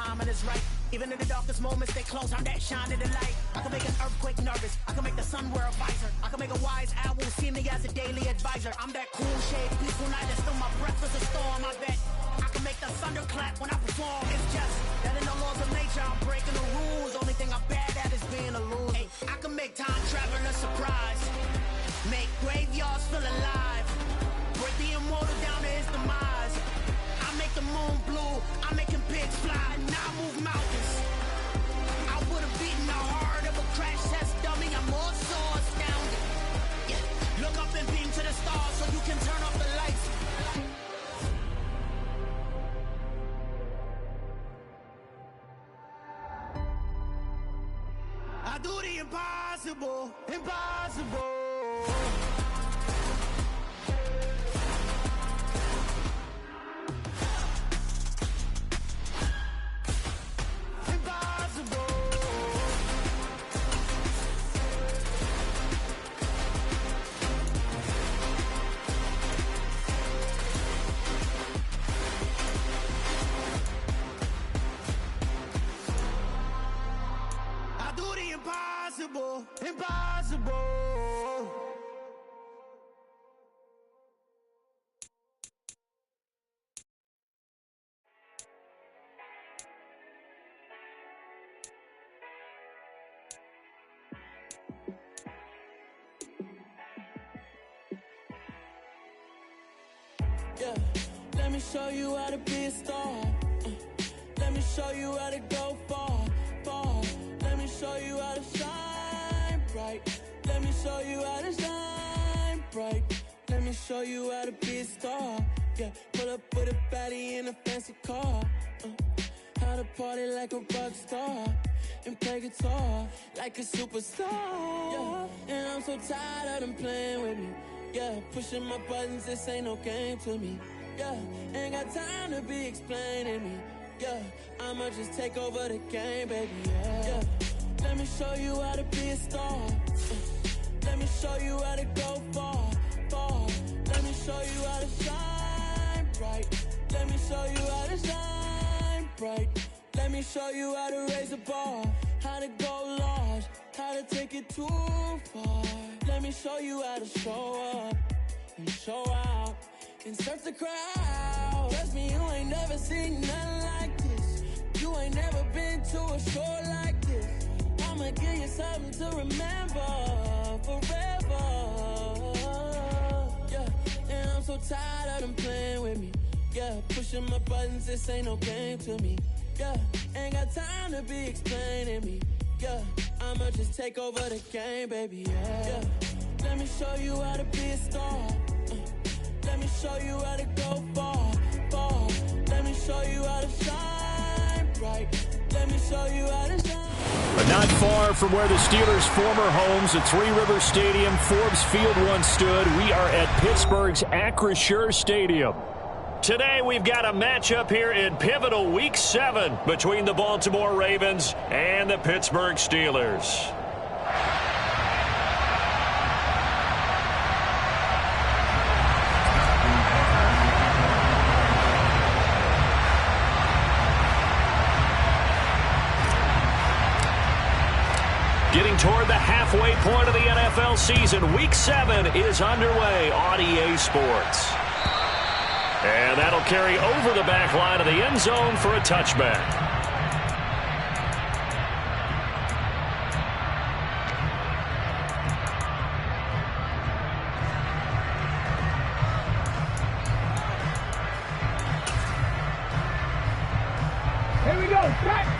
timing is right. Even in the darkest moments, stay close, I'm that shining the light. I can make an earthquake nervous, I can make the sun wear a visor. I can make a wise owl see me as a daily advisor. I'm that cool shade, peaceful night, and still my breath is a storm. I bet I can make the thunder clap when I perform. It's just that in the laws of nature, I'm breaking the rules. Only thing I'm bad at is being a loser. Hey, I can make time travel a surprise, make graveyards feel alive, break the immortal down to his demise. I make the moon blue, I'm making pigs fly, and I move mountains. I would have beaten the heart of a crash test dummy. I'm more so astounded. Yeah. Look up and beam to the stars so you can turn off the lights. I do the impossible, impossible. Impossible, impossible. Yeah, let me show you how to be a star. Let me show you how to go far, far. Let me show you how to shine bright. Let me show you how to shine bright. Let me show you how to be a star. Yeah, pull up with a baddie in a fancy car. How to party like a rock star and play guitar like a superstar. Yeah, and I'm so tired of them playing with me. Yeah, pushing my buttons, this ain't no game to me. Yeah, ain't got time to be explaining me. Yeah, I'ma just take over the game, baby, yeah. Let me show you how to be a star. Let me show you how to go far, far. Let me show you how to shine bright. Let me show you how to shine bright. Let me show you how to raise a bar, how to go large, how to take it too far. Let me show you how to show up and show out and surf the crowd. Trust me, you ain't never seen nothing like this. You ain't never been to a show like this. I'ma give you something to remember forever. Yeah, and I'm so tired of them playing with me. Yeah, pushing my buttons, this ain't no game to me. Yeah, ain't got time to be explaining me. Yeah, I'ma just take over the game, baby, yeah. Let me show you how to be a star. Let me show you how to go far, far. Let me show you how to shine bright. Let me show you how to shine. But not far from where the Steelers' former homes at Three River Stadium, Forbes Field once stood, we are at Pittsburgh's Acrisure Stadium. Today we've got a matchup here in pivotal Week 7 between the Baltimore Ravens and the Pittsburgh Steelers. Getting toward the halfway point of the NFL season, Week 7 is underway on EA Sports. And that'll carry over the back line of the end zone for a touchback. Here we go, back.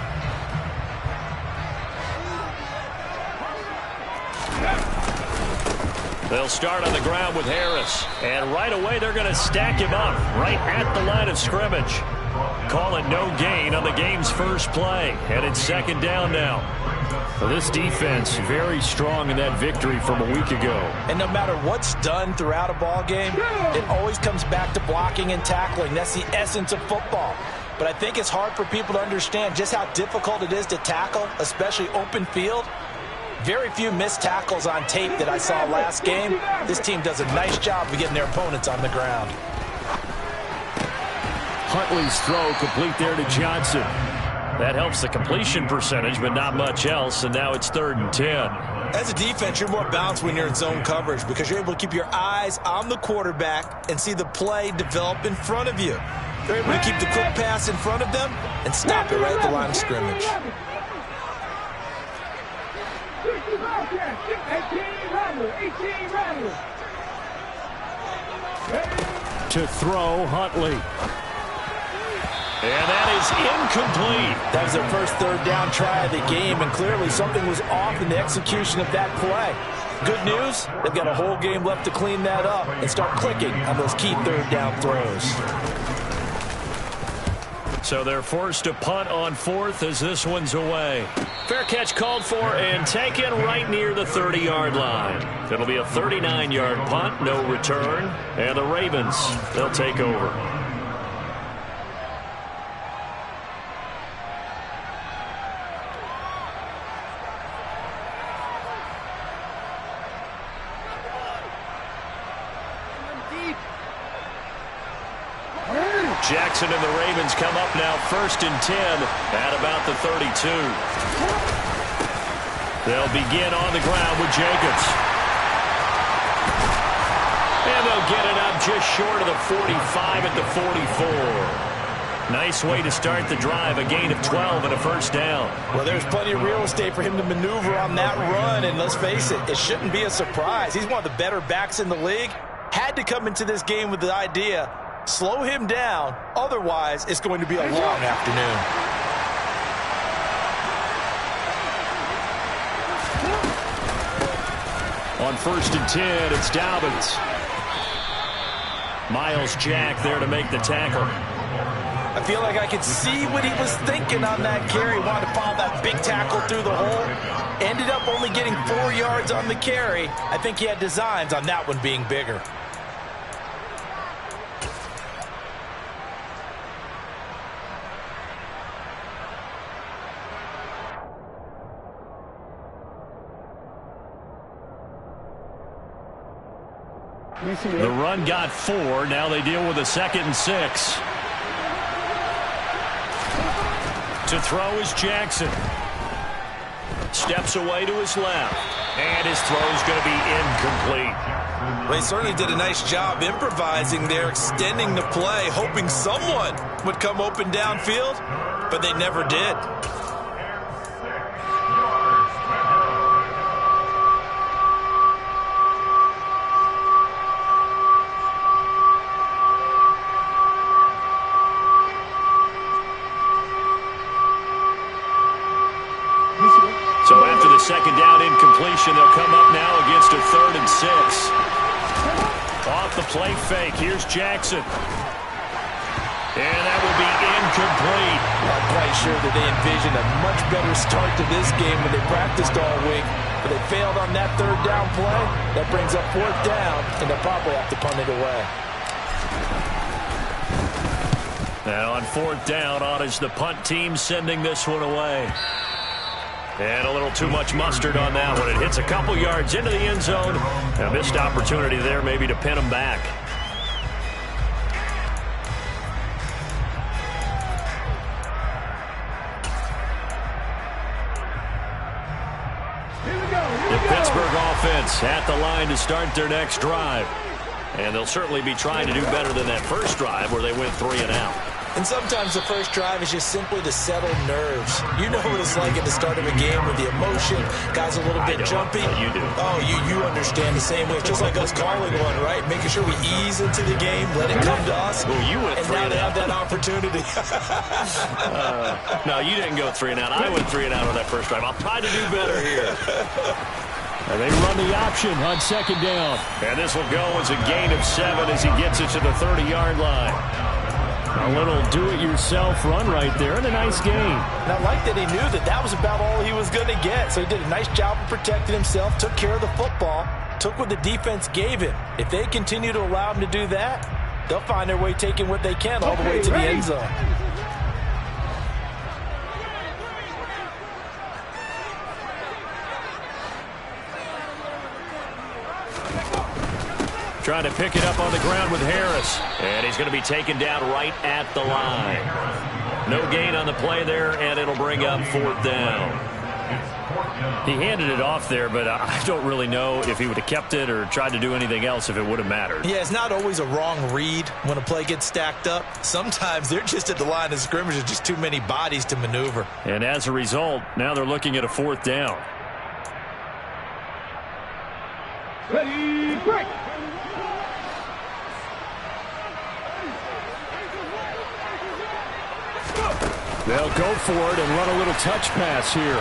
They'll start on the ground with Harris. And right away, they're going to stack him up right at the line of scrimmage. Call it no gain on the game's first play. And it's second down now. Well, this defense very strong in that victory from a week ago. And no matter what's done throughout a ball game, it always comes back to blocking and tackling. That's the essence of football. But I think it's hard for people to understand just how difficult it is to tackle, especially open field. Very few missed tackles on tape that I saw last game. This team does a nice job of getting their opponents on the ground. Huntley's throw complete there to Johnson. That helps the completion percentage, but not much else, and now it's 3rd and 10. As a defense, you're more balanced when you're in zone coverage because you're able to keep your eyes on the quarterback and see the play develop in front of you. They're able to keep the quick pass in front of them and stop it right at the line of scrimmage. To throw, Huntley. And that is incomplete. That was their first 3rd down try of the game, and clearly something was off in the execution of that play. Good news, they've got a whole game left to clean that up and start clicking on those key 3rd down throws. So they're forced to punt on 4th as this one's away. Fair catch called for and taken right near the 30-yard line. It'll be a 39-yard punt, no return, and the Ravens, they'll take over. Jackson and the Ravens come up now 1st and 10 at about the 32. They'll begin on the ground with Jacobs. And they'll get it up just short of the 45 at the 44. Nice way to start the drive, a gain of 12 and a 1st down. Well, there's plenty of real estate for him to maneuver on that run, and let's face it, it shouldn't be a surprise. He's one of the better backs in the league. Had to come into this game with the idea, slow him down, otherwise it's going to be a long afternoon. On 1st and 10, it's Dobbins. Miles Jack there to make the tackle. I feel like I could see what he was thinking on that carry. Wanted to follow that big tackle through the hole. Ended up only getting 4 yards on the carry. I think he had designs on that one being bigger. The run got 4. Now they deal with a 2nd and 6. To throw is Jackson. Steps away to his left. And his throw is going to be incomplete. Well, he certainly did a nice job improvising there, extending the play, hoping someone would come open downfield, but they never did. So after the 2nd down incompletion, they'll come up now against a 3rd and 6. Off the play fake, here's Jackson. And that will be incomplete. I'm quite sure that they envisioned a much better start to this game when they practiced all week. But they failed on that 3rd down play. That brings up 4th down, and they'll probably have to punt it away. Now on 4th down, on is the punt team sending this one away. And a little too much mustard on that one. It hits a couple yards into the end zone. A missed opportunity there maybe to pin them back. The Pittsburgh offense at the line to start their next drive. And they'll certainly be trying to do better than that first drive where they went 3 and out. And sometimes the first drive is just simply to settle nerves. You know what it's like at the start of a game with the emotion. Guys a little bit jumpy. You do. Oh, you understand the same way. It's just like us calling one, right? Making sure we ease into the game, let it come to us. Well, you went and 3 now and they out. have that opportunity. No, you didn't go 3 and out. I went 3 and out on that first drive. I'll try to do better here. And they run the option on 2nd down. And this will go as a gain of 7 as he gets it to the 30-yard line. A little do-it-yourself run right there and a nice gain. And I like that he knew that that was about all he was going to get. So he did a nice job of protecting himself, took care of the football, took what the defense gave him. If they continue to allow him to do that, they'll find their way taking what they can all the way to the end zone. Trying to pick it up on the ground with Harris. And he's going to be taken down right at the line. No gain on the play there, and it'll bring up 4th down. He handed it off there, but I don't really know if he would have kept it or tried to do anything else if it would have mattered. Yeah, it's not always a wrong read when a play gets stacked up. Sometimes they're just at the line of scrimmage. There's just too many bodies to maneuver. And as a result, now they're looking at a 4th down. Slickrick. They'll go for it and run a little touch pass here.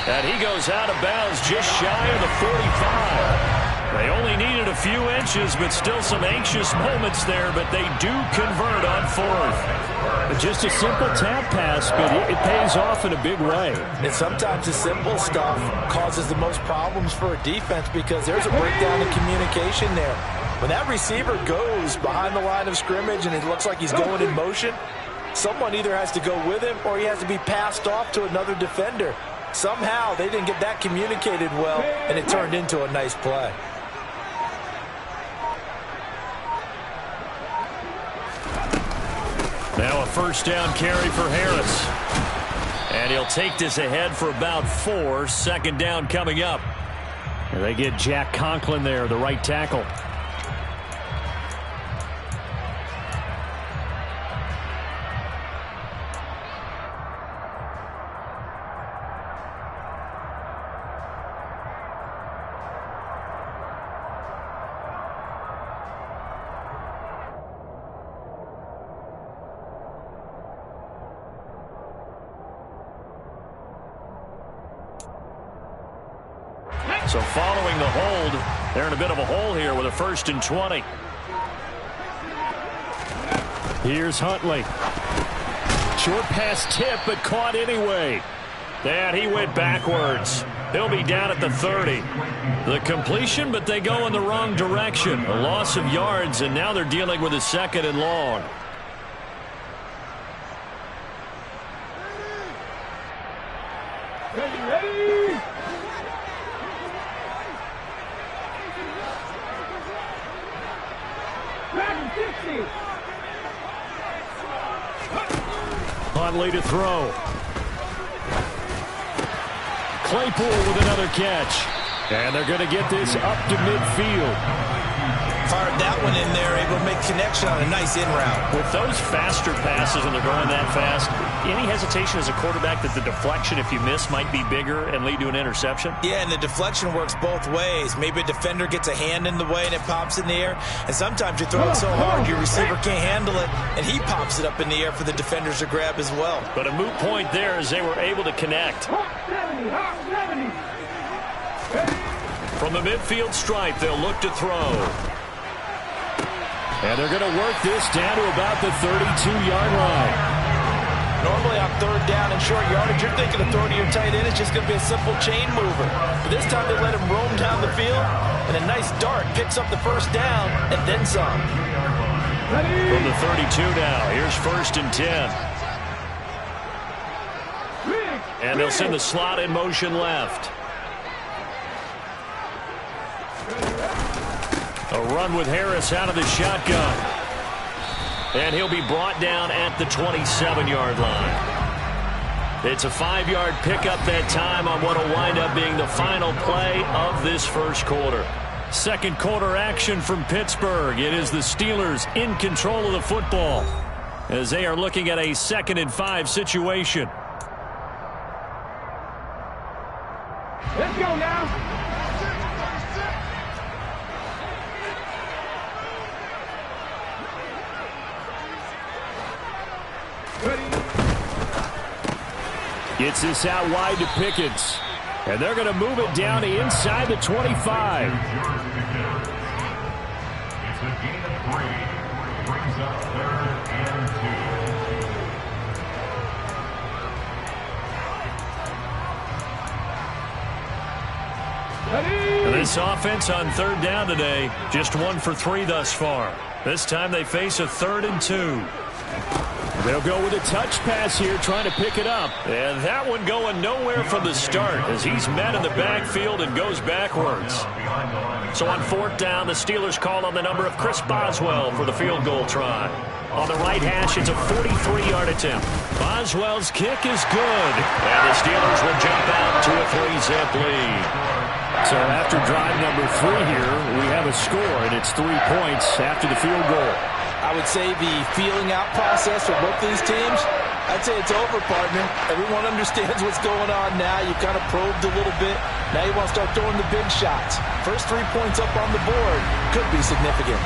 And he goes out of bounds just shy of the 45. They only needed a few inches, but still some anxious moments there, but they do convert on 4th. Just a simple tap pass, but it pays off in a big way. And sometimes the simple stuff causes the most problems for a defense because there's a breakdown in communication there. When that receiver goes behind the line of scrimmage and it looks like he's going in motion, someone either has to go with him or he has to be passed off to another defender. Somehow they didn't get that communicated well, and it turned into a nice play. Now a 1st down carry for Harris. And he'll take this ahead for about 4. 2nd down coming up. And they get Jack Conklin there, the right tackle. So following the hold, they're in a bit of a hole here with a 1st and 20. Here's Huntley. Short pass tip, but caught anyway. And he went backwards. He'll be down at the 30. The completion, but they go in the wrong direction. A loss of yards, and now they're dealing with a 2nd and long. Ready? Huntley to throw. Claypool with another catch. And they're going to get this up to midfield. Fired that one in there, able to make connection on a nice in route. With those faster passes and they're going that fast, any hesitation as a quarterback that the deflection, if you miss, might be bigger and lead to an interception? Yeah, and the deflection works both ways. Maybe a defender gets a hand in the way and it pops in the air. And sometimes you throw it so hard your receiver can't handle it, and he pops it up in the air for the defenders to grab as well. But a moot point there as they were able to connect. From the midfield stripe, they'll look to throw. And they're going to work this down to about the 32-yard line. Normally on 3rd down and short yardage, you're thinking of throwing to your tight end. It's just going to be a simple chain mover. But this time they let him roam down the field, and a nice dart picks up the 1st down and then some. From the 32 now, here's 1st and 10. And they'll send the slot in motion left. A run with Harris out of the shotgun. And he'll be brought down at the 27-yard line. It's a 5-yard pickup that time on what will wind up being the final play of this 1st quarter. 2nd quarter action from Pittsburgh. It is the Steelers in control of the football as they are looking at a 2nd and 5 situation. Let's go now. Gets this out wide to Pickens. And they're going to move it down to inside the 25. It's a gain of 3. Brings up 3rd and 2. This offense on 3rd down today, just 1 for 3 thus far. This time they face a 3rd and 2. They'll go with a touch pass here, trying to pick it up. And that one going nowhere from the start as he's met in the backfield and goes backwards. So on 4th down, the Steelers call on the number of Chris Boswell for the field goal try. On the right hash, it's a 43-yard attempt. Boswell's kick is good. And the Steelers will jump out to a 3-zip lead. So after drive number 3 here, we have a score, and it's 3 points after the field goal. I would say the feeling out process for both these teams, I'd say it's over, partner. Everyone understands what's going on now. You've kind of probed a little bit. Now you want to start throwing the big shots. First 3 points up on the board could be significant.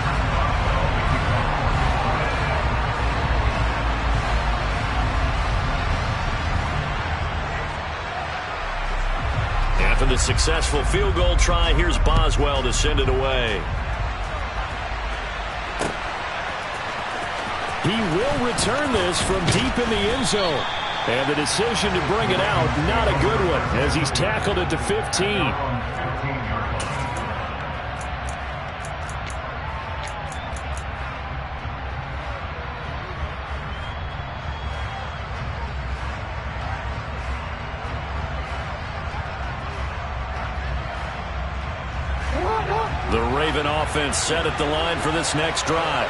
After the successful field goal try, here's Boswell to send it away. He will return this from deep in the end zone. And the decision to bring it out, not a good one, as he's tackled at the 15. The Raven offense set at the line for this next drive.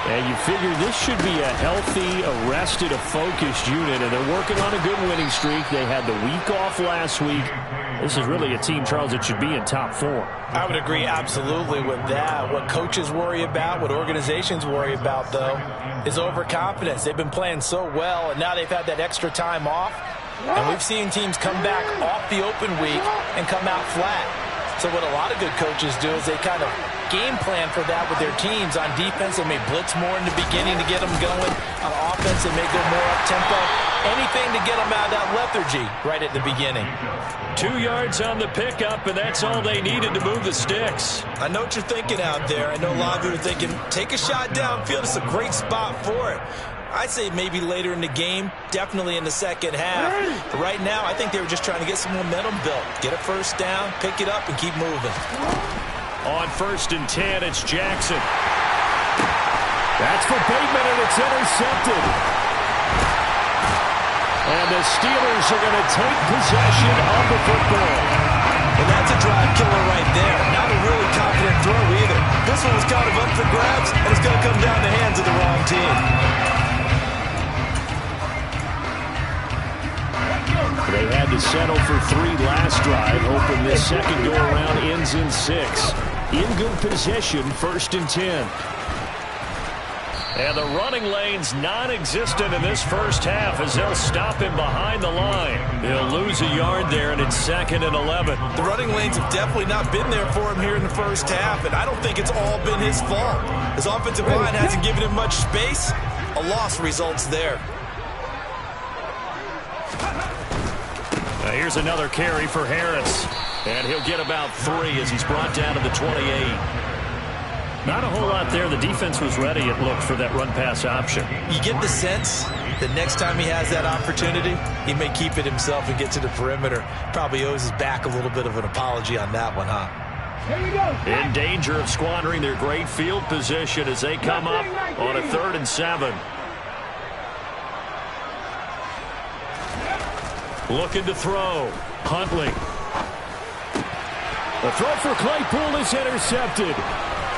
And you figure this should be a healthy, arrested, a focused unit, and they're working on a good winning streak. They had the week off last week. This is really a team, Charles, that should be in top form. I would agree absolutely with that. What coaches worry about, what organizations worry about, though, is overconfidence. They've been playing so well, and now they've had that extra time off. And we've seen teams come back off the open week and come out flat. So what a lot of good coaches do is they kind of game plan for that with their teams. On defense, they may blitz more in the beginning to get them going. On offense, they may go more up-tempo. Anything to get them out of that lethargy right at the beginning. 2 yards on the pickup, and that's all they needed to move the sticks. I know what you're thinking out there. I know a lot of you are thinking, take a shot downfield. It's a great spot for it. I'd say maybe later in the game, definitely in the second half. But right now, I think they were just trying to get some momentum built. Get a first down, pick it up, and keep moving. On 1st and 10, it's Jackson. That's for Bateman, and it's intercepted. And the Steelers are going to take possession of the football. And that's a drive killer right there. Not a really confident throw either. This one was kind of up for grabs, and it's going to come down the hands of the wrong team. They had to settle for 3 last drive, hoping this second go-around ends in 6. In good position, 1st and 10. And the running lane's non-existent in this first half as they'll stop him behind the line. He'll lose a yard there, and it's 2nd and 11. The running lanes have definitely not been there for him here in the first half, and I don't think it's all been his fault. His offensive line hasn't given him much space. A loss results there. Here's another carry for Harris. And he'll get about 3 as he's brought down to the 28. Not a whole lot there. The defense was ready, it looked, for that run-pass option. You get the sense that next time he has that opportunity, he may keep it himself and get to the perimeter. Probably owes his back a little bit of an apology on that one, huh? Here we go. In danger of squandering their great field position as they come up on a 3rd and 7. Looking to throw. Huntley. The throw for Claypool is intercepted.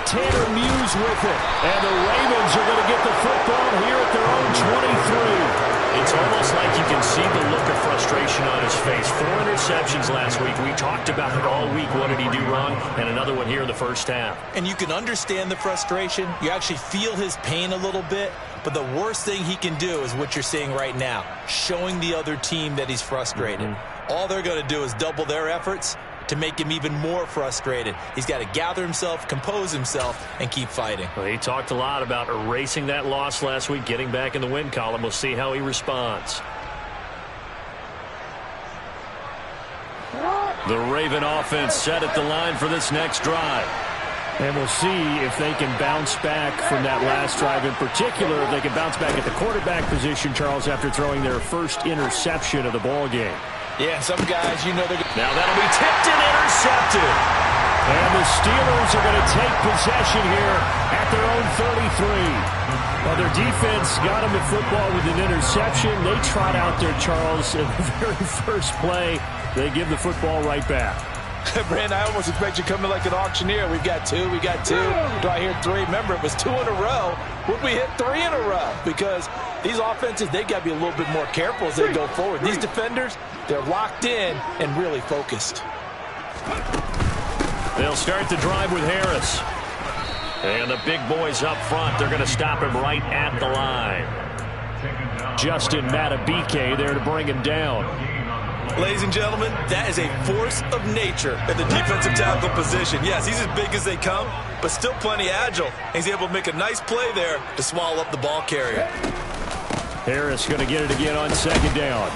Tanner Muse with it. And the Ravens are going to get the football here at their own 23. It's almost like you can see the look of frustration on his face. 4 interceptions last week. We talked about it all week. What did he do wrong? And another one here in the first half. And you can understand the frustration. You actually feel his pain a little bit. But the worst thing he can do is what you're seeing right now, showing the other team that he's frustrated. All they're going to do is double their efforts to make him even more frustrated. He's got to gather himself, compose himself, and keep fighting. Well, he talked a lot about erasing that loss last week, getting back in the win column. We'll see how he responds. The Raven offense set at the line for this next drive. And we'll see if they can bounce back from that last drive. In particular, if they can bounce back at the quarterback position, Charles, after throwing their first interception of the ball game. Yeah, some guys, you know, they're going to... Now that'll be tipped and intercepted. And the Steelers are going to take possession here at their own 33. Well, their defense got them at football with an interception. They trot out there, Charles, in the very first play. They give the football right back. Brandon, I almost expect you coming like an auctioneer. We've got two, we got two. Do I hear three? Remember, it was 2 in a row. Would we hit 3 in a row? Because these offenses, they got to be a little bit more careful as they go forward. These defenders, they're locked in and really focused. They'll start the drive with Harris. And the big boys up front, they're going to stop him right at the line. Justin Matabike there to bring him down. Ladies and gentlemen, that is a force of nature at the defensive tackle position. Yes, he's as big as they come, but still plenty agile. He's able to make a nice play there to swallow up the ball carrier. Harris going to get it again on 2nd down.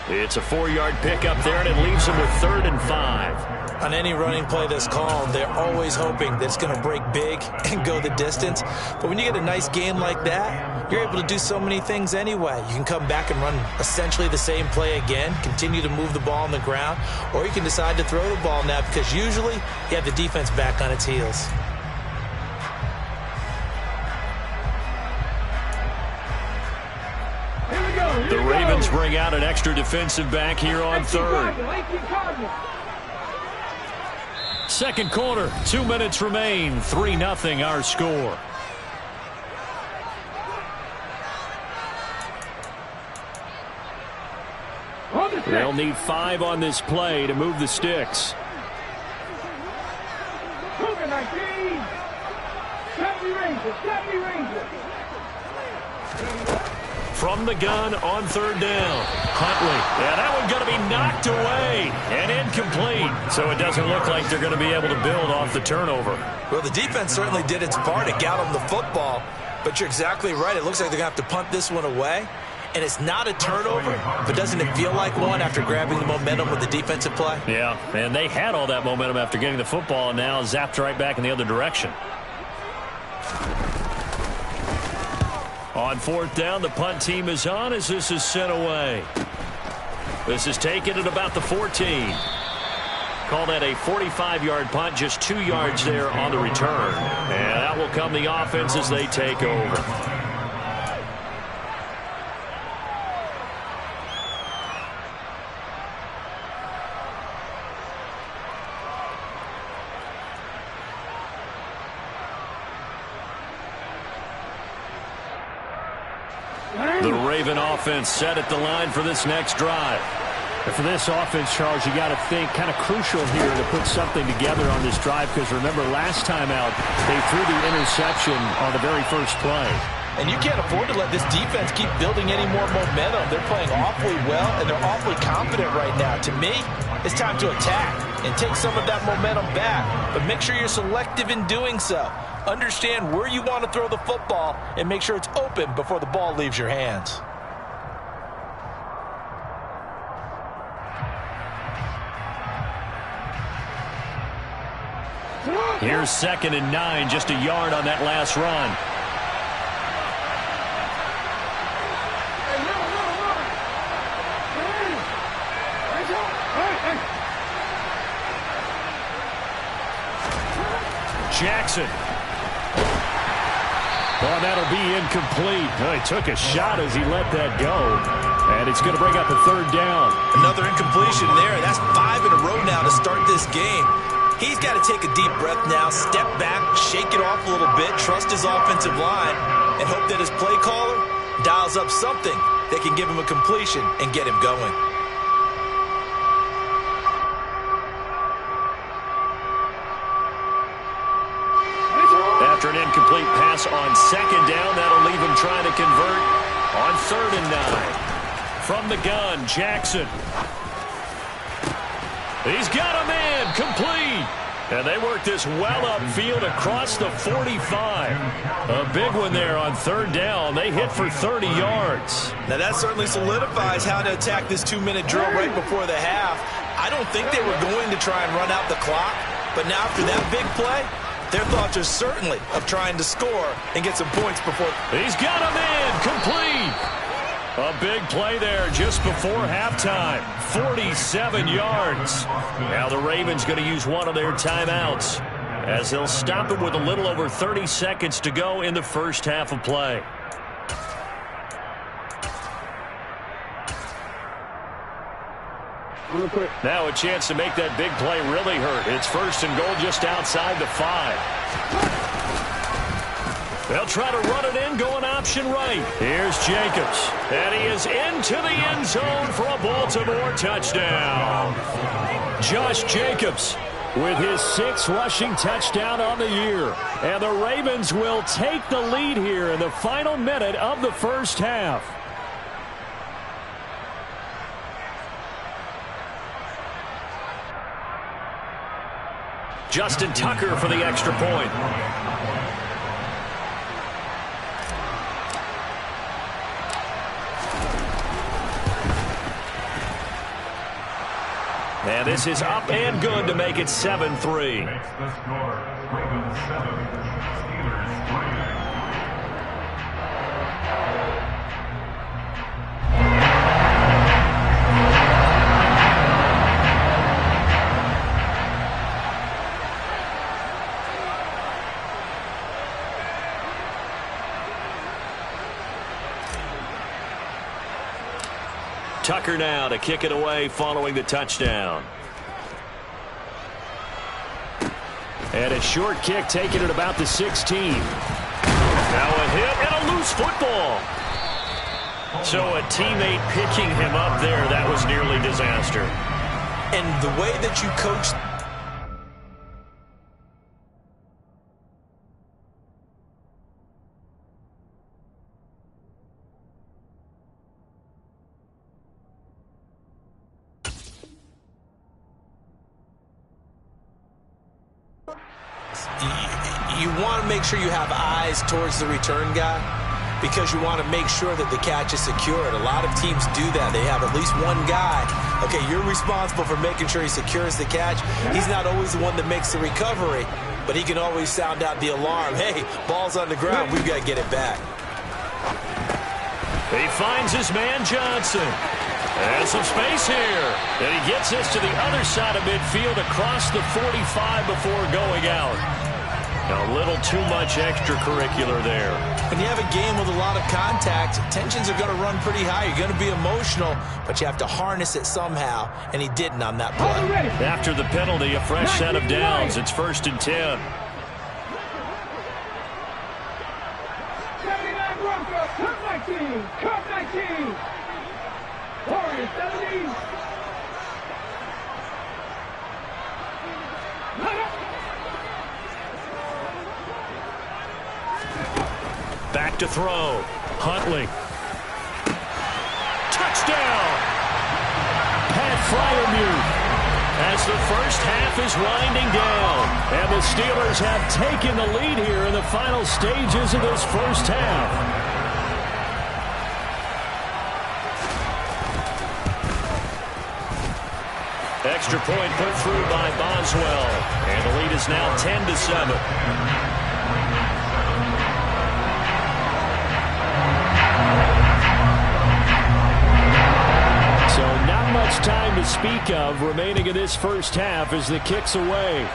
It's a 4-yard pickup there, and it leaves him with 3rd and 5. On any running play that's called, they're always hoping that it's going to break big and go the distance. But when you get a nice game like that, you're able to do so many things anyway. You can come back and run essentially the same play again, continue to move the ball on the ground, or you can decide to throw the ball now because usually you have the defense back on its heels. The Ravens bring out an extra defensive back here on 3rd. 2nd quarter, 2 minutes remain. 3-0 our score. They'll need 5 on this play to move the sticks. From the gun on 3rd down. Huntley. Yeah, that one's going to be knocked away and incomplete. So it doesn't look like they're going to be able to build off the turnover. Well, the defense certainly did its part. It got them the football. But you're exactly right. It looks like they're going to have to punt this one away. And it's not a turnover, but doesn't it feel like one after grabbing the momentum with the defensive play? Yeah, and they had all that momentum after getting the football and now zapped right back in the other direction. On 4th down, the punt team is on as this is sent away. This is taken at about the 14. Call that a 45-yard punt, just 2 yards there on the return. And that will come the offense as they take over. The Raven offense set at the line for this next drive. And for this offense, Charles, you got to think kind of crucial here to put something together on this drive because remember last time out they threw the interception on the very first play. And you can't afford to let this defense keep building any more momentum. They're playing awfully well, and they're awfully confident right now. To me, it's time to attack and take some of that momentum back. But make sure you're selective in doing so. Understand where you want to throw the football and make sure it's open before the ball leaves your hands. Here's 2nd and 9, just a yard on that last run. Jackson. Oh, that'll be incomplete. Oh, he took a shot as he let that go. And it's going to bring up a 3rd down. Another incompletion there. That's 5 in a row now to start this game. He's got to take a deep breath now, step back, shake it off a little bit, trust his offensive line, and hope that his play caller dials up something that can give him a completion and get him going. After an incomplete pass on 2nd down, that'll leave him trying to convert on 3rd and 9. From the gun, Jackson. He's got a man, complete. And they work this well upfield across the 45. A big one there on 3rd down. They hit for 30 yards. Now that certainly solidifies how to attack this 2-minute drill right before the half. I don't think they were going to try and run out the clock, but now after that big play, their thoughts are certainly of trying to score and get some points before. He's got a man, complete. A big play there just before halftime. 47 yards. Now the Ravens going to use one of their timeouts as they'll stop him with a little over 30 seconds to go in the first half of play. Now a chance to make that big play really hurt. It's 1st and goal just outside the 5. They'll try to run it in, going option right. Here's Jacobs. And he is into the end zone for a Baltimore touchdown. Josh Jacobs with his 6th rushing touchdown on the year. And the Ravens will take the lead here in the final minute of the first half. Justin Tucker for the extra point. And this is up and good to make it 7-3. Makes the score. Ravens 7, Steelers 3. Tucker now to kick it away following the touchdown. And a short kick taken at about the 16. Now a hit and a loose football. So a teammate picking him up there, that was nearly disaster. And the way that you coach... You want to make sure you have eyes towards the return guy because you want to make sure that the catch is secured. A lot of teams do that. They have at least one guy. Okay, you're responsible for making sure he secures the catch. He's not always the one that makes the recovery, but he can always sound out the alarm. Hey, ball's on the ground. We've got to get it back. He finds his man Johnson. And some space here. And he gets this to the other side of midfield across the 45 before going out. A little too much extracurricular there. When you have a game with a lot of contact, tensions are going to run pretty high. You're going to be emotional, but you have to harness it somehow, and he didn't on that play. After the penalty, a fresh set of downs. It's 1st and 10. 79 Broncos, cup 19, cup 19. Warriors 70. Back to throw. Huntley. Touchdown! Pat Fryermuth. As the first half is winding down. And the Steelers have taken the lead here in the final stages of this first half. Extra point put through by Boswell. And the lead is now 10-7. Much time to speak of remaining in this first half as the kick's away.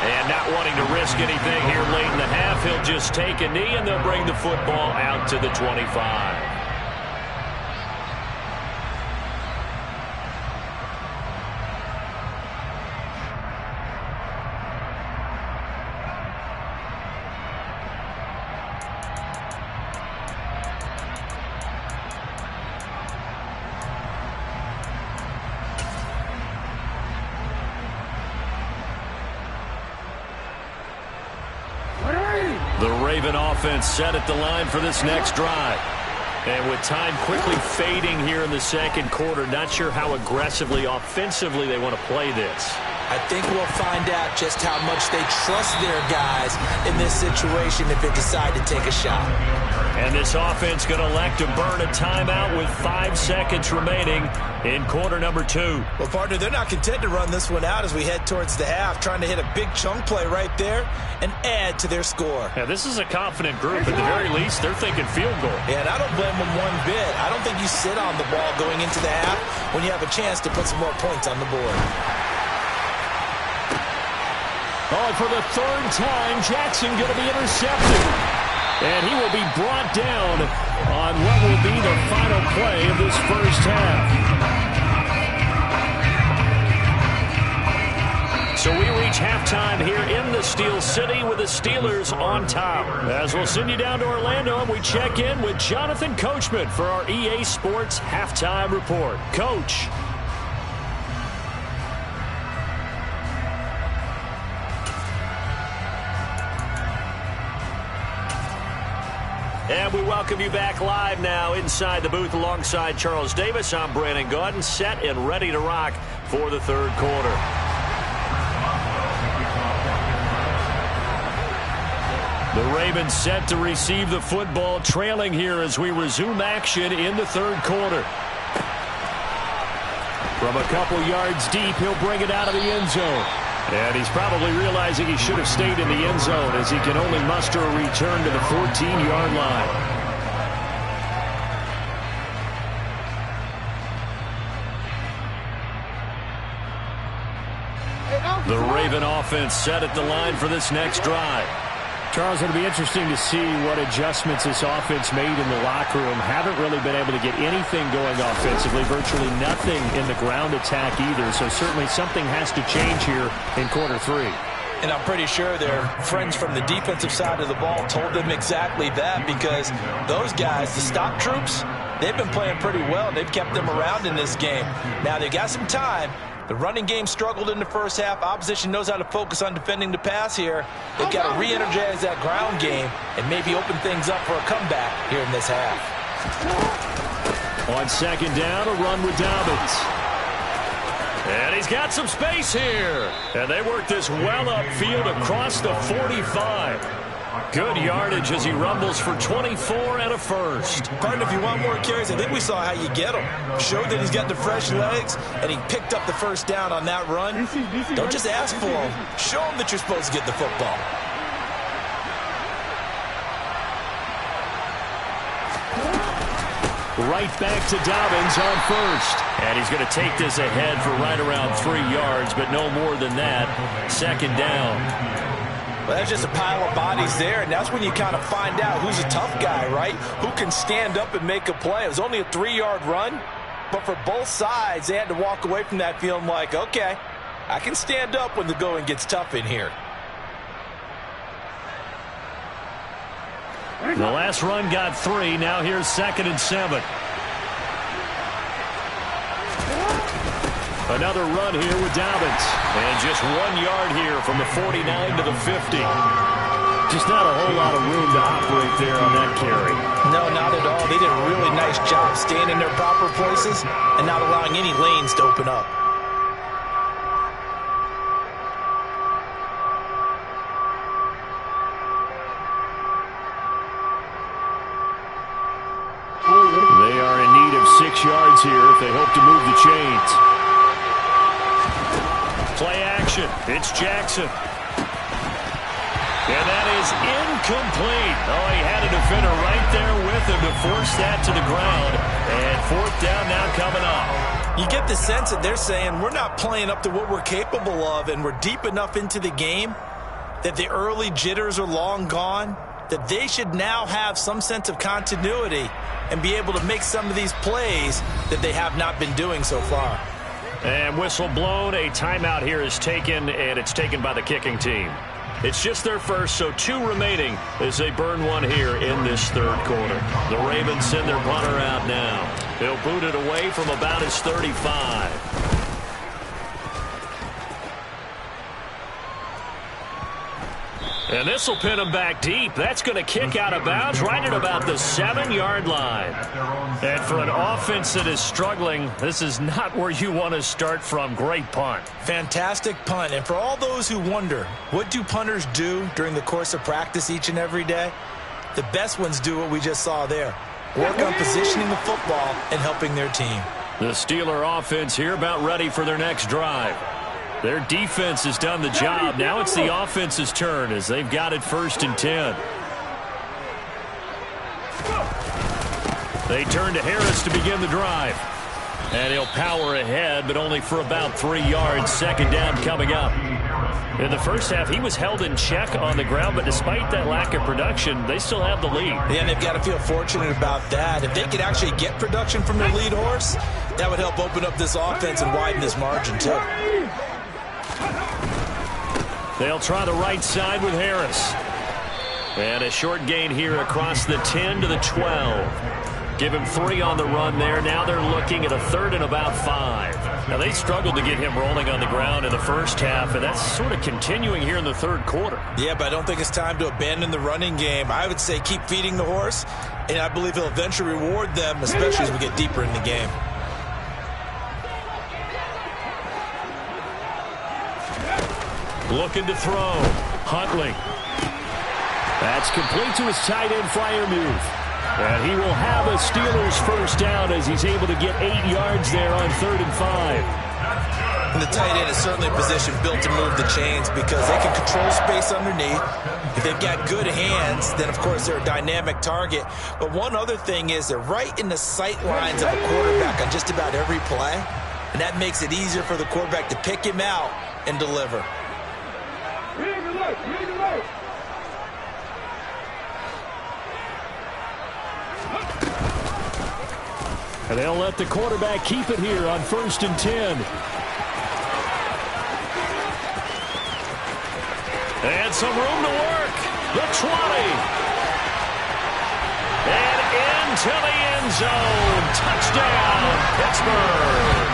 And not wanting to risk anything here late in the half, he'll just take a knee and they'll bring the football out to the 25. The Raven offense set at the line for this next drive. And with time quickly fading here in the second quarter, not sure how aggressively, offensively they want to play this. I think we'll find out just how much they trust their guys in this situation if they decide to take a shot. And this offense going to elect to burn a timeout with 5 seconds remaining in quarter number 2. Well, partner, they're not content to run this one out as we head towards the half, trying to hit a big chunk play right there and add to their score. Yeah, this is a confident group. At the very least, they're thinking field goal. Yeah, and I don't blame them one bit. I don't think you sit on the ball going into the half when you have a chance to put some more points on the board. Oh, and for the 3rd time, Jackson going to be intercepted. And he will be brought down on what will be the final play of this first half. So we reach halftime here in the Steel City with the Steelers on top. As we'll send you down to Orlando and we check in with Jonathan Coachman for our EA Sports Halftime Report. Coach. And we welcome you back live now inside the booth alongside Charles Davis. I'm Brandon Gaudin, set and ready to rock for the third quarter. The Ravens set to receive the football, trailing here as we resume action in the third quarter. From a couple yards deep, he'll bring it out of the end zone. And he's probably realizing he should have stayed in the end zone as he can only muster a return to the 14-yard line. The Raven offense set at the line for this next drive. Charles, it'll be interesting to see what adjustments this offense made in the locker room. Haven't really been able to get anything going offensively, virtually nothing in the ground attack either. So certainly something has to change here in quarter three. And I'm pretty sure their friends from the defensive side of the ball told them exactly that, because those guys, the stock troops, they've been playing pretty well. They've kept them around in this game. Now they've got some time. The running game struggled in the first half. Opposition knows how to focus on defending the pass here. They've got to re-energize that ground game and maybe open things up for a comeback here in this half. On second down, a run with Dobbins. And he's got some space here. And they work this well upfield across the 45. Good yardage as he rumbles for 24 and a first. Pardon, if you want more carries, I think we saw how you get him. Showed that he's got the fresh legs, and he picked up the first down on that run. Don't just ask for him. Show him that you're supposed to get the football. Right back to Dobbins on first. And he's going to take this ahead for right around 3 yards, but no more than that. Second down. Well, that's just a pile of bodies there, and that's when you kind of find out who's a tough guy, right? Who can stand up and make a play. It was only a 3-yard run, but for both sides, they had to walk away from that feeling like, okay, I can stand up when the going gets tough in here. The last run got 3. Now here's 2nd and 7. Another run here with Dobbins. And just 1 yard here from the 49 to the 50. Just not a whole lot of room to operate there on that carry. No, not at all. They did a really nice job staying in their proper places and not allowing any lanes to open up. They are in need of 6 yards here if they hope to move the chains. Play action. It's Jackson. And that is incomplete. Oh, he had a defender right there with him to force that to the ground. And 4th down now coming up. You get the sense that they're saying we're not playing up to what we're capable of, and we're deep enough into the game that the early jitters are long gone, that they should now have some sense of continuity and be able to make some of these plays that they have not been doing so far. And whistle blown. A timeout here is taken, and it's taken by the kicking team. It's just their first, so 2 remaining as they burn one here in this third quarter. The Ravens send their punter out now. They'll boot it away from about his 35. And this will pin him back deep. That's going to kick out of bounds right at about the 7-yard line. And for an offense that is struggling, this is not where you want to start from. Great punt. Fantastic punt. And for all those who wonder, what do punters do during the course of practice each and every day? The best ones do what we just saw there. Work on positioning the football and helping their team. The Steeler offense here about ready for their next drive. Their defense has done the job. Now it's the offense's turn as they've got it 1st and 10. They turn to Harris to begin the drive. And he'll power ahead, but only for about 3 yards. 2nd down coming up. In the first half, he was held in check on the ground, but despite that lack of production, they still have the lead. Yeah, and they've got to feel fortunate about that. If they could actually get production from their lead horse, that would help open up this offense and widen this margin, too. They'll try the right side with Harris. And a short gain here across the 10 to the 12. Give him 3 on the run there. Now they're looking at a 3rd and about 5. Now, they struggled to get him rolling on the ground in the first half, and that's sort of continuing here in the third quarter. Yeah, but I don't think it's time to abandon the running game. I would say keep feeding the horse, and I believe he'll eventually reward them, especially as we get deeper in the game. Looking to throw. Huntley. That's complete to his tight end flyer move. And he will have a Steelers first down as he's able to get 8 yards there on 3rd and 5. And the tight end is certainly a position built to move the chains because they can control space underneath. If they've got good hands, then, of course, they're a dynamic target. But one other thing is they're right in the sight lines of a quarterback on just about every play. And that makes it easier for the quarterback to pick him out and deliver. And they'll let the quarterback keep it here on 1st and 10. And some room to work. The 20. And into the end zone. Touchdown, Pittsburgh.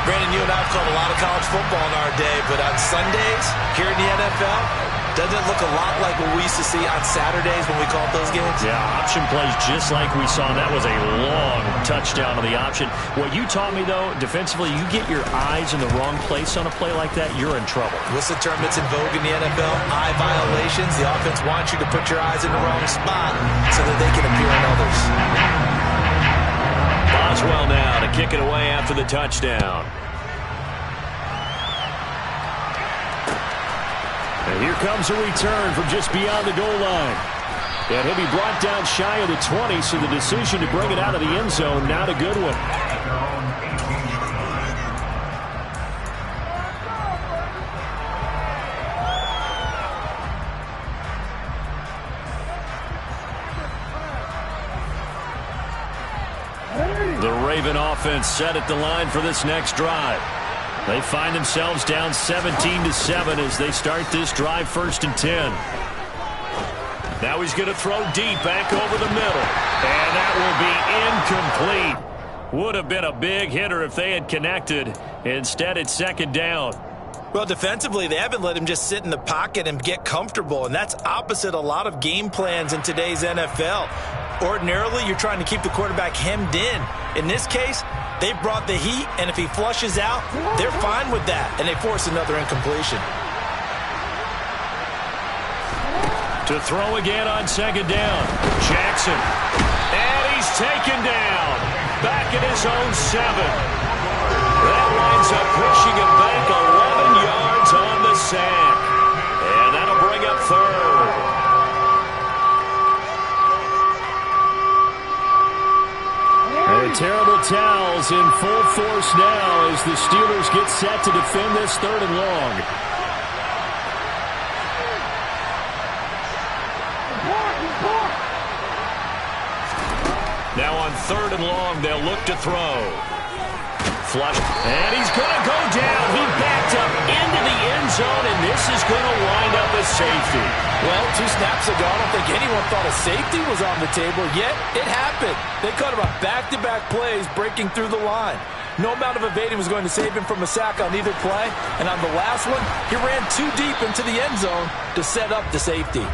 Brandon, you and I have called a lot of college football in our day, but on Sundays here in the NFL, doesn't it look a lot like what we used to see on Saturdays when we called those games? Yeah, option plays just like we saw. That was a long touchdown on the option. What you taught me, though, defensively, you get your eyes in the wrong place on a play like that, you're in trouble. What's the term that's in vogue in the NFL? Eye violations. The offense wants you to put your eyes in the wrong spot so that they can appear on others. Boswell now to kick it away after the touchdown. And here comes a return from just beyond the goal line. And he'll be brought down shy of the 20, so the decision to bring it out of the end zone, not a good one. The Raven offense set at the line for this next drive. They find themselves down 17-7 as they start this drive 1st and 10. Now he's going to throw deep back over the middle. And that will be incomplete. Would have been a big hitter if they had connected. Instead, it's 2nd down. Well, defensively, they haven't let him just sit in the pocket and get comfortable, and that's opposite a lot of game plans in today's NFL. Ordinarily, you're trying to keep the quarterback hemmed in. In this case, they brought the heat, and if he flushes out, they're fine with that, and they force another incompletion. To throw again on 2nd down. Jackson. And he's taken down. Back at his own 7. That winds up pushing him back 11 yards on the sack. And that'll bring up 3rd. And terrible towels in full force now as the Steelers get set to defend this 3rd and long. Now on 3rd and long, they'll look to throw. Flush. And he's going to go down. He backed up into the end zone, and this is going to wind up a safety. Well, 2 snaps ago, I don't think anyone thought a safety was on the table, yet it happened. They caught him on back-to-back plays breaking through the line. No amount of evading was going to save him from a sack on either play, and on the last one, he ran too deep into the end zone to set up the safety.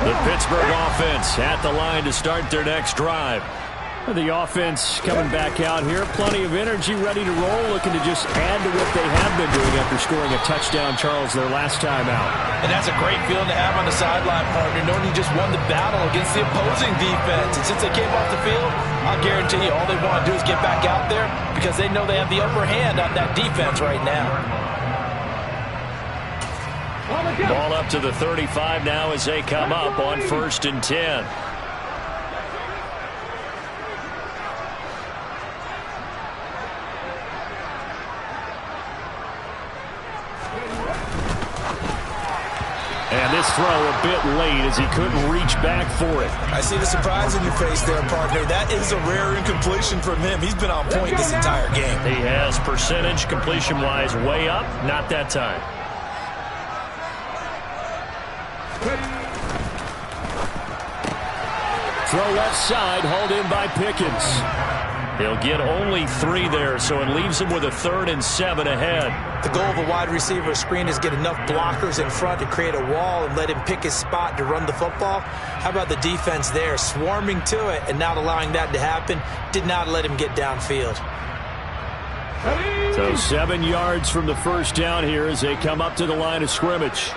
The Pittsburgh offense at the line to start their next drive. The offense coming back out here. Plenty of energy, ready to roll, looking to just add to what they have been doing after scoring a touchdown, Charles, their last time out. And that's a great feeling to have on the sideline, partner, knowing you just won the battle against the opposing defense. And since they came off the field, I'll guarantee you all they want to do is get back out there because they know they have the upper hand on that defense right now. Ball up to the 35 now as they come up on 1st and 10. And this throw a bit late as he couldn't reach back for it. I see the surprise in your face there, partner. That is a rare incompletion from him. He's been on point this entire game. He has percentage completion-wise way up. Not that time. Throw left side, hauled in by Pickens. He'll get only 3 there, so it leaves him with a 3rd and 7 ahead. The goal of a wide receiver screen is get enough blockers in front to create a wall and let him pick his spot to run the football. How about the defense there, swarming to it and not allowing that to happen? Did not let him get downfield. So 7 yards from the first down here as they come up to the line of scrimmage.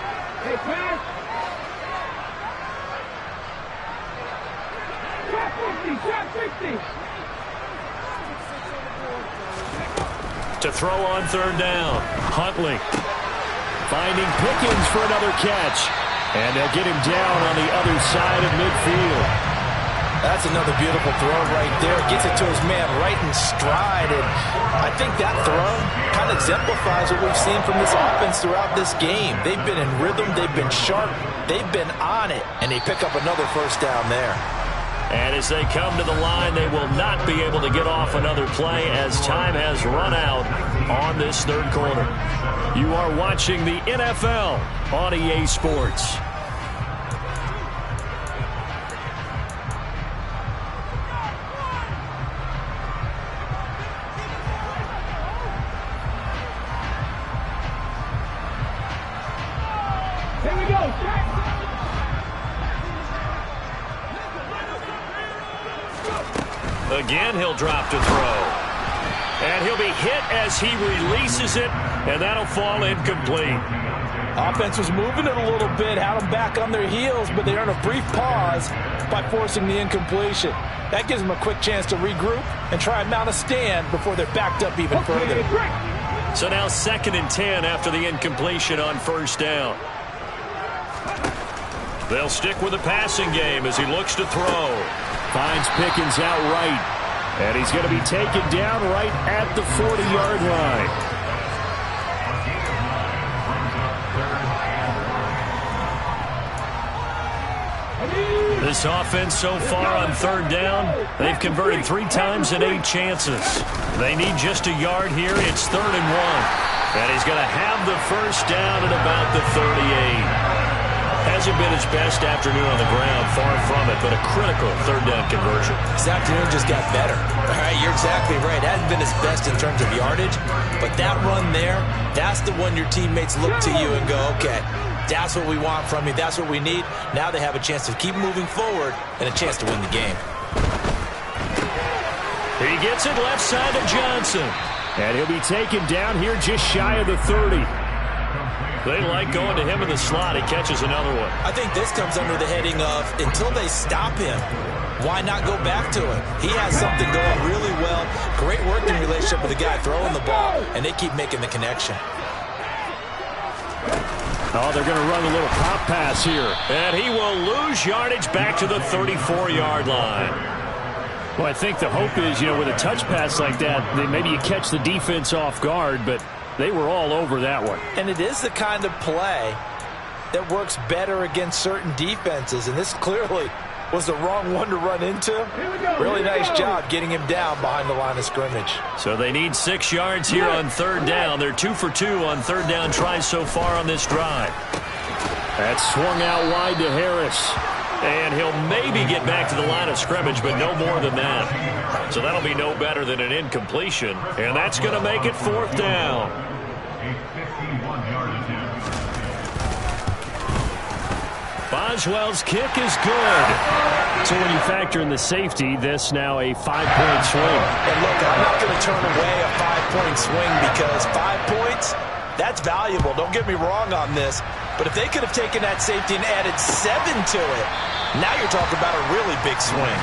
Hey, pass. Shot 60. To throw on 3rd down. Huntley finding Pickens for another catch. And they'll get him down on the other side of midfield. That's another beautiful throw right there. Gets it to his man right in stride. And I think that throw kind of exemplifies what we've seen from this offense throughout this game. They've been in rhythm. They've been sharp. They've been on it. And they pick up another first down there. And as they come to the line, they will not be able to get off another play as time has run out on this 3rd quarter. You are watching the NFL on EA Sports. Here we go. Again, he'll drop to throw. And he'll be hit as he releases it, and that'll fall incomplete. Offense was moving it a little bit, had them back on their heels, but they earn a brief pause by forcing the incompletion. That gives them a quick chance to regroup and try and mount a stand before they're backed up even further. So now 2nd and 10 after the incompletion on 1st down. They'll stick with the passing game as he looks to throw. Finds Pickens out right. And he's going to be taken down right at the 40-yard line. This offense so far on 3rd down, they've converted 3 times in 8 chances. They need just a yard here. It's 3rd and 1. And he's going to have the first down at about the 38. Hasn't been his best afternoon on the ground, far from it, but a critical 3rd down conversion. His afternoon just got better. All right, you're exactly right. Hasn't been his best in terms of yardage, but that run there, that's the one your teammates look to you and go, okay, that's what we want from you. That's what we need. Now they have a chance to keep moving forward and a chance to win the game. He gets it left side to Johnson. And he'll be taken down here just shy of the 30. They like going to him in the slot. He catches another one. I think this comes under the heading of until they stop him, why not go back to him? He has something going really well. Great working relationship with the guy throwing the ball, and they keep making the connection. Oh, they're going to run a little pop pass here. And he will lose yardage back to the 34-yard line. Well, I think the hope is, with a touch pass like that, then maybe you catch the defense off guard, but they were all over that one. And it is the kind of play that works better against certain defenses, and this clearly was the wrong one to run into. Really nice job getting him down behind the line of scrimmage. So they need 6 yards here on 3rd down. They're 2 for 2 on 3rd down tries so far on this drive. That's swung out wide to Harris. And he'll maybe get back to the line of scrimmage, but no more than that. So that'll be no better than an incompletion. And that's going to make it 4th down. Boswell's kick is good. So when you factor in the safety, this now a 5-point swing. And look, I'm not going to turn away a 5-point swing because 5 points, that's valuable. Don't get me wrong on this. But if they could have taken that safety and added 7 to it, now you're talking about a really big swing.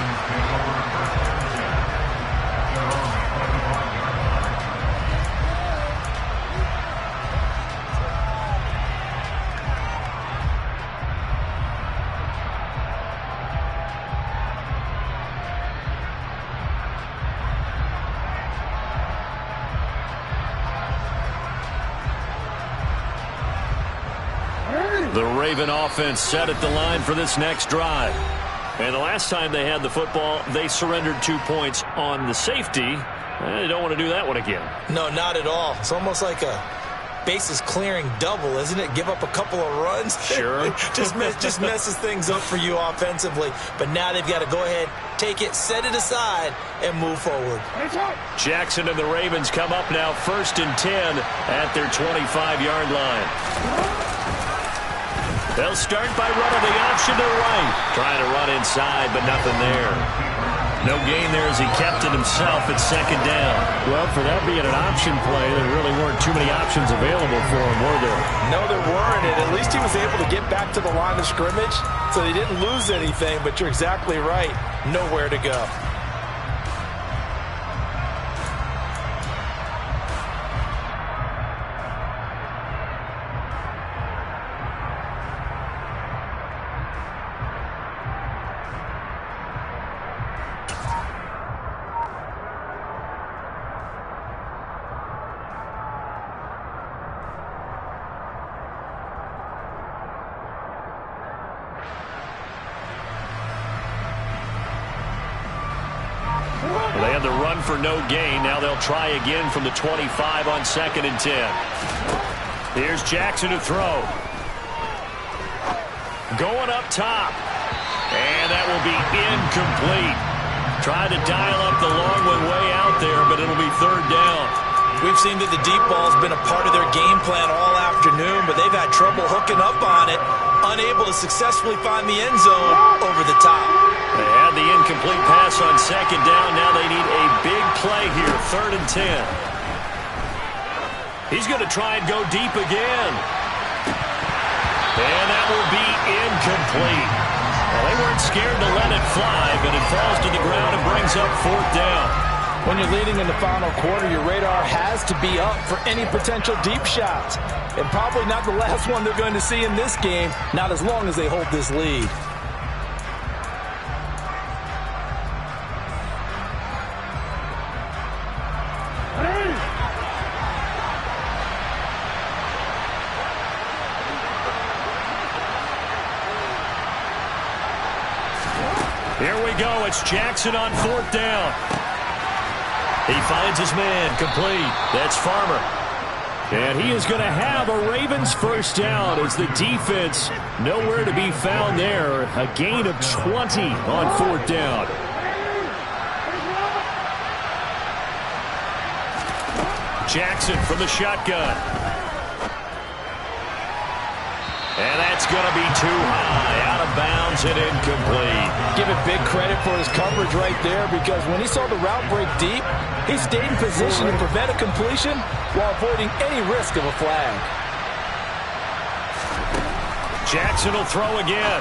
The Raven offense set at the line for this next drive. And the last time they had the football, they surrendered 2 points on the safety. They don't want to do that one again. No, not at all. It's almost like a bases clearing double, isn't it? Give up a couple of runs. Sure. just messes things up for you offensively. But now they've got to go ahead, take it, set it aside, and move forward. Jackson and the Ravens come up now 1st and 10 at their 25-yard line. They'll start by running the option to the right. Trying to run inside, but nothing there. No gain there as he kept it himself at 2nd down. Well, for that being an option play, there really weren't too many options available for him, were there? No, there weren't, and at least he was able to get back to the line of scrimmage, so they didn't lose anything, but you're exactly right. Nowhere to go. They had the run for no gain. Now they'll try again from the 25 on 2nd and 10. Here's Jackson to throw. Going up top. And that will be incomplete. Tried to dial up the long one way out there, but it'll be 3rd down. We've seen that the deep ball's been a part of their game plan all afternoon, but they've had trouble hooking up on it, unable to successfully find the end zone over the top. They had the incomplete pass on 2nd down. Now they need a big play here, 3rd and 10. He's going to try and go deep again. And that will be incomplete. Well, they weren't scared to let it fly, but it falls to the ground and brings up 4th down. When you're leading in the final quarter, your radar has to be up for any potential deep shots. And probably not the last one they're going to see in this game, not as long as they hold this lead. Here we go. It's Jackson on 4th down. He finds his man, complete. That's Farmer. And he is going to have a Ravens 1st down as the defense nowhere to be found there. A gain of 20 on 4th down. Jackson from the shotgun. And that's going to be too high, out of bounds and incomplete. Give it big credit for his coverage right there, because when he saw the route break deep, he stayed in position to prevent a completion while avoiding any risk of a flag. Jackson will throw again.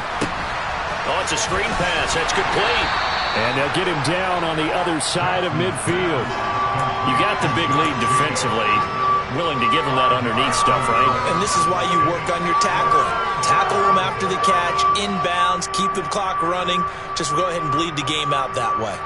Oh, it's a screen pass. That's complete. And they'll get him down on the other side of midfield. You got the big lead defensively. Willing to give them that underneath stuff, right? And this is why you work on your tackling. Tackle them after the catch, inbounds, keep the clock running. Just go ahead and bleed the game out that way.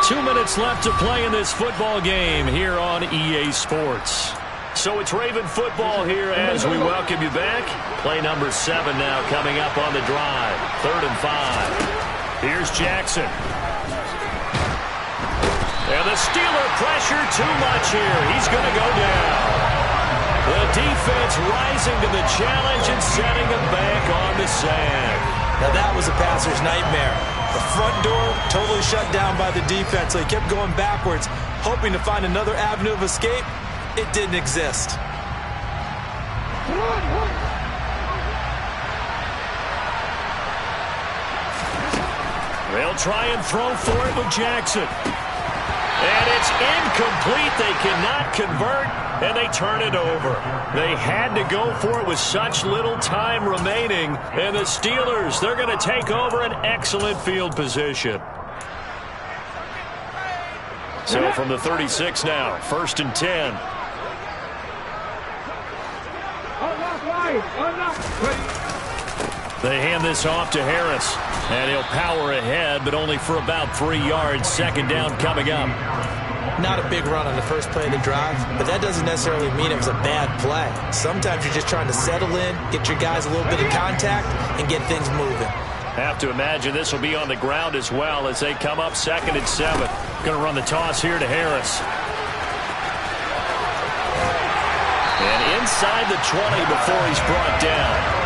Two minutes left to play in this football game here on EA Sports. So it's Raven football here as we welcome you back. Play number 7 now coming up on the drive. 3rd and 5. Here's Jackson. And the Steeler pressure too much here. He's going to go down. The defense rising to the challenge and setting him back on the sand. Now that was a passer's nightmare. The front door totally shut down by the defense, so he kept going backwards, hoping to find another avenue of escape. It didn't exist. They'll try and throw for it with Jackson. And it's incomplete. They cannot convert, and they turn it over. They had to go for it with such little time remaining. And the Steelers, they're going to take over an excellent field position. So from the 36 now, 1st and 10. They hand this off to Harris, and he'll power ahead, but only for about 3 yards. Second down coming up. Not a big run on the first play of the drive, but that doesn't necessarily mean it was a bad play. Sometimes you're just trying to settle in, get your guys a little bit of contact, and get things moving. Have to imagine this will be on the ground as well as they come up 2nd and 7. Going to run the toss here to Harris. And inside the 20 before he's brought down.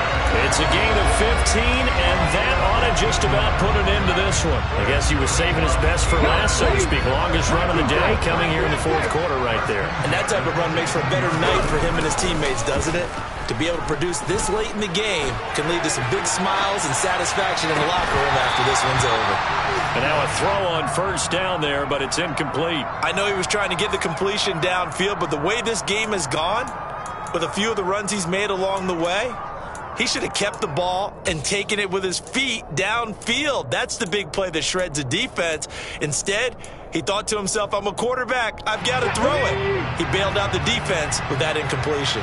It's a gain of 15, and that ought to just about put an end to this one. I guess he was saving his best for last, so to speak. Longest run of the day coming here in the 4th quarter right there. And that type of run makes for a better night for him and his teammates, doesn't it? To be able to produce this late in the game can lead to some big smiles and satisfaction in the locker room after this one's over. And now a throw on first down there, but it's incomplete. I know he was trying to get the completion downfield, but the way this game has gone, with a few of the runs he's made along the way, he should have kept the ball and taken it with his feet downfield. That's the big play that shreds a defense. Instead, he thought to himself, I'm a quarterback. I've got to throw it. He bailed out the defense with that incompletion.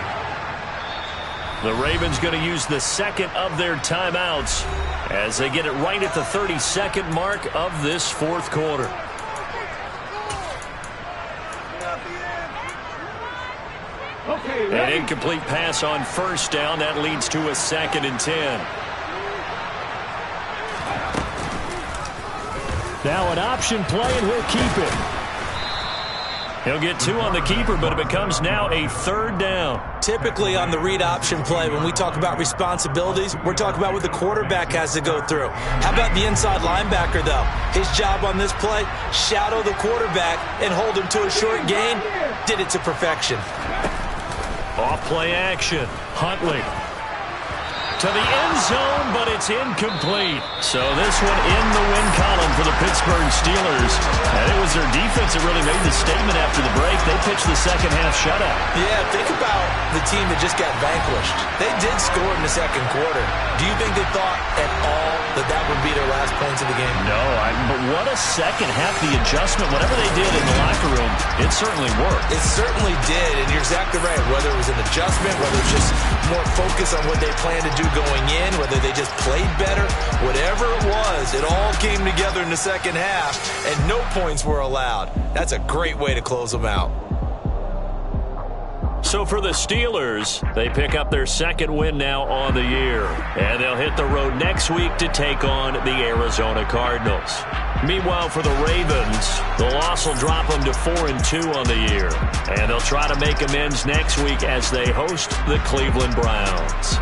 The Ravens going to use the second of their timeouts as they get it right at the 32nd mark of this 4th quarter. An incomplete pass on first down. That leads to a 2nd and 10. Now an option play, and he'll keep it. He'll get 2 on the keeper, but it becomes now a 3rd down. Typically on the read option play, when we talk about responsibilities, we're talking about what the quarterback has to go through. How about the inside linebacker, though? His job on this play, shadow the quarterback and hold him to a short gain. Did it to perfection. Off play action. Huntley to the end zone, but it's incomplete. So this one in the win column for the Pittsburgh Steelers. And it was their defense that really made the statement after the break. They pitched the second half shutout. Yeah, think about the team that just got vanquished. They did score in the 2nd quarter. Do you think they thought at all that that would be their last points of the game? No, but what a second half. The adjustment, whatever they did in the locker room, it certainly worked. It certainly did, and you're exactly right. Whether it was an adjustment, whether it was just more focus on what they planned to do going in, whether they just played better, whatever it was, it all came together in the second half, and no points were allowed. That's a great way to close them out. So for the Steelers, they pick up their 2nd win now on the year. And they'll hit the road next week to take on the Arizona Cardinals. Meanwhile, for the Ravens, the loss will drop them to 4-2 on the year. And they'll try to make amends next week as they host the Cleveland Browns.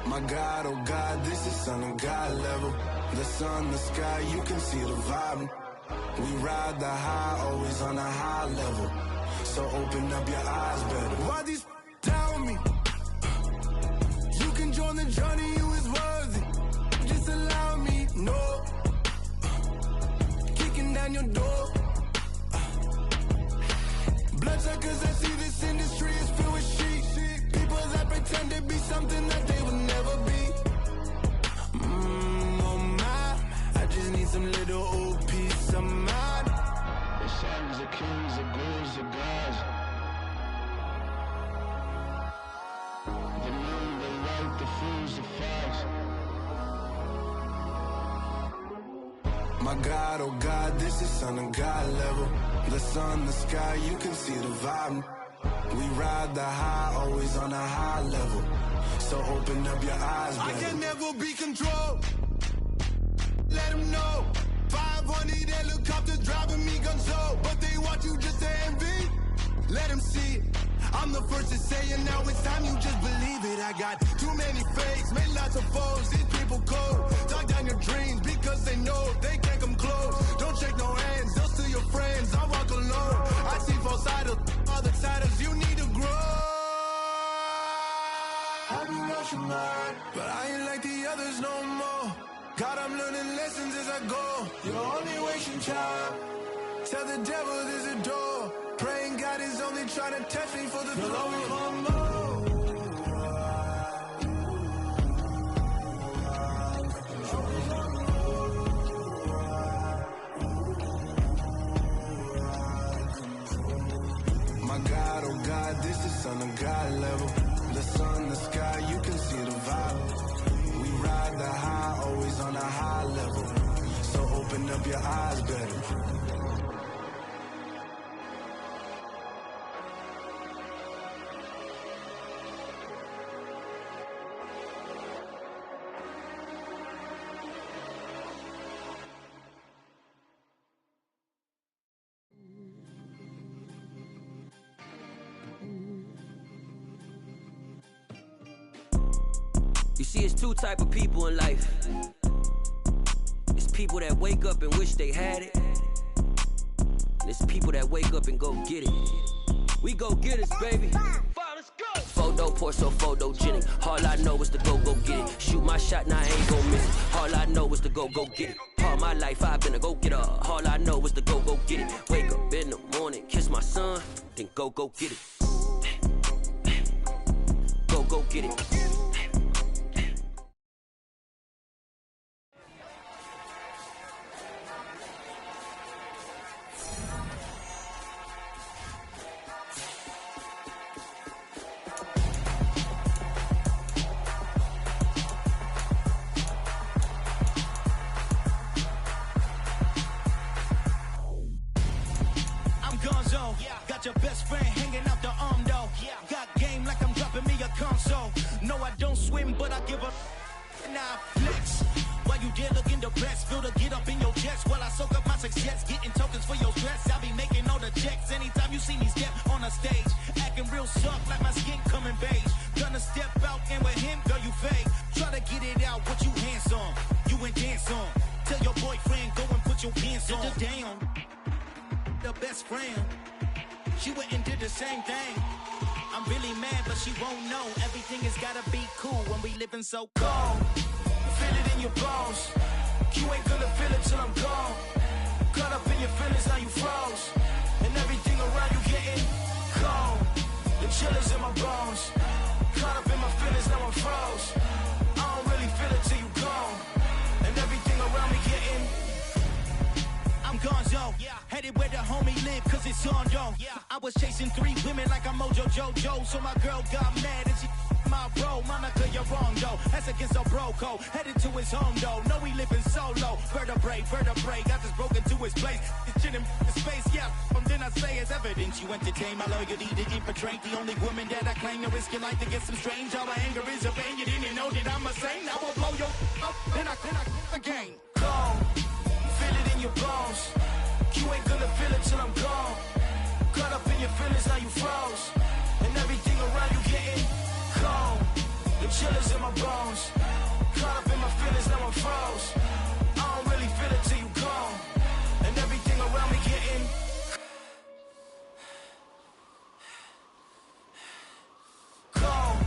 My God, oh God, this is Son of God level. The sun, the sky, you can see the vibe. We ride the high, always on a high level. So open up your eyes better. Why these down me? You can join the journey, you is worthy. Just allow me, no. Kicking down your door. Bloodsuckers, I see this industry is filled with sheep. People that pretend to be something that they will never be. Oh my, I just need some little old peace of mind. The sons of kings, the ghouls, the gods. The moon, the light, the fools, the facts. My God, oh God, this is Son of God level. The sun, the sky, you can see the vibe. We ride the high, always on a high level. So open up your eyes, baby. I can never be controlled. Let them know. 500 helicopters driving me gonzo. But they want you just to envy. Let them see it. I'm the first to say it, now it's time you just believe it. I got too many fakes, made lots of foes. These people cold. Talk down your dreams because they know they can't come close. Don't shake no hands, they'll steal your friends. I walk alone. I see false idols, other titles, you need to grow. I've been lost your mind, but I ain't like the others no more. God, I'm learning lessons as I go. You're only wasting time. Tell the devil there's a door. Praying God is only trying to test me for the glory. You'll always want more. My God, oh God, this is Son of God level. The sun, the sky, you can see the vibe. We ride the high, always on a high level. So open up your eyes better. You see, it's two type of people in life. It's people that wake up and wish they had it, and it's people that wake up and go get it. We go get it, baby. Photo, pour so photogenic. All I know is to go get it. Shoot my shot, now I ain't gon' miss it. All I know is to go get it. All my life I've been a go-getter. All I know is to go get it. Wake up in the morning, kiss my son, then go get it. Go get it. Got your best friend hanging out the arm though. Got game like I'm dropping me a console. No, I don't swim, but I give a now flex. While you there looking depressed, feel to get up in your chest while I soak up my success, getting tokens for your stress. I'll be making all the checks anytime you see me step on a stage, acting real soft like my skin coming beige. Gonna step out and with him, girl, you fake. Try to get it out, what you hands on, you ain't dance on. Tell your boyfriend, go and put your pants on. Down, the best friend. She went and did the same thing. I'm really mad, but she won't know. Everything has gotta be cool when we living so cold. Feel it in your bones. You ain't gonna feel it till I'm gone. Caught up in your feelings, now you froze. And everything around you getting cold. The chillers in my bones. Caught up in my feelings, now I'm froze. I don't really feel it till you gone. And everything around me getting I'm gonzo, headed where the homie live, cause it's on though. I was chasing 3 women like I'm Mojo Jojo, so my girl got mad and she my bro. Monica, you're wrong though, that's against our bro code. Headed to his home though, no we living solo. Vertebrae, got this broken to his place. It's chin in space, then I say it's evidence you entertain my loyalty to infiltrate. The only woman that I claim to risk your life to get some strange. All my anger is a pain, you didn't know that I'm a saint. I will blow your up, then I again. Go. Feel it in your bones. You ain't gonna feel it till I'm gone. Caught up in your feelings, now you froze. And everything around you getting cold. The chillers in my bones. Caught up in my feelings, now I'm froze. I don't really feel it till you gone. And everything around me getting cold.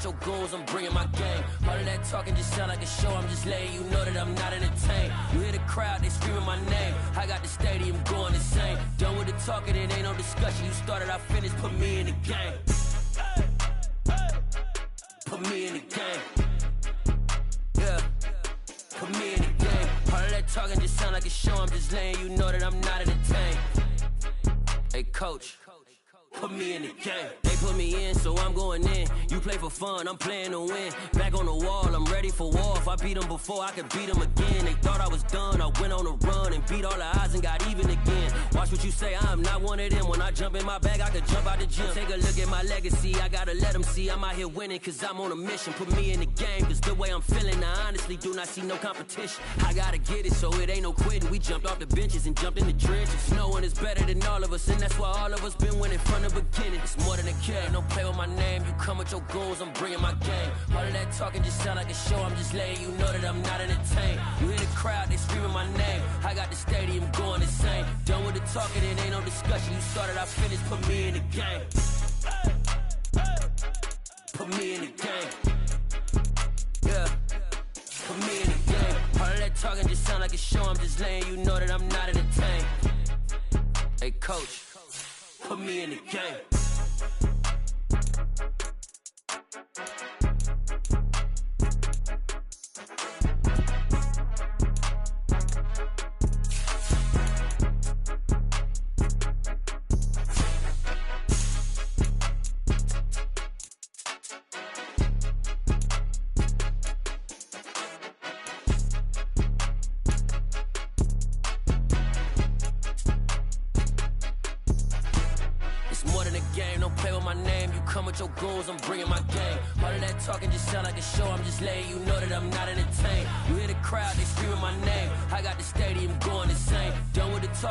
Your goons, I'm bringing my game. All of that talking just sound like a show. I'm just letting you know that I'm not entertained. You hear the crowd, they screaming my name. I got the stadium going insane. Done with the talking, it ain't no discussion. You started, I finished, put me in the game. Put me in the game. Yeah, put me in the game. All of that talking just sound like a show. I'm just letting you know that I'm not entertained. Hey, coach. Put me in the game. They put me in, so I'm going in. You play for fun, I'm playing to win. Back on the wall, I'm ready for war. If I beat them before, I could beat them again. They thought I was done, I went on a run and beat all the odds and got even again. Watch what you say, I'm not one of them. When I jump in my bag, I could jump out the gym. Take a look at my legacy, I gotta let them see I'm out here winning, cause I'm on a mission. Put me in the game, cause the way I'm feeling, I honestly do not see no competition. I gotta get it, so it ain't no quitting. We jumped off the benches and jumped in the trenches. No one is better than all of us, and that's why all of us been winning from the beginning. It's more than a game, don't play with my name. You come with your goons, I'm bringing my game. All of that talking just sound like a show, I'm just letting you know that I'm not entertained. You hear the crowd, they screaming my name. I got the stadium going insane. Done with the talking, it ain't no discussion. You started, I finished, put me in the game. Put me in the game. Yeah. Put me in the game. All of that talking just sound like a show, I'm just letting you know that I'm not entertained. Hey coach, put me in the game. Your goals, I'm bringing my game. All of that talking just sound like a show, I'm just letting you know that I'm not entertained. You hear the crowd, they screaming my name. I got the stadium going insane. Done with the talk.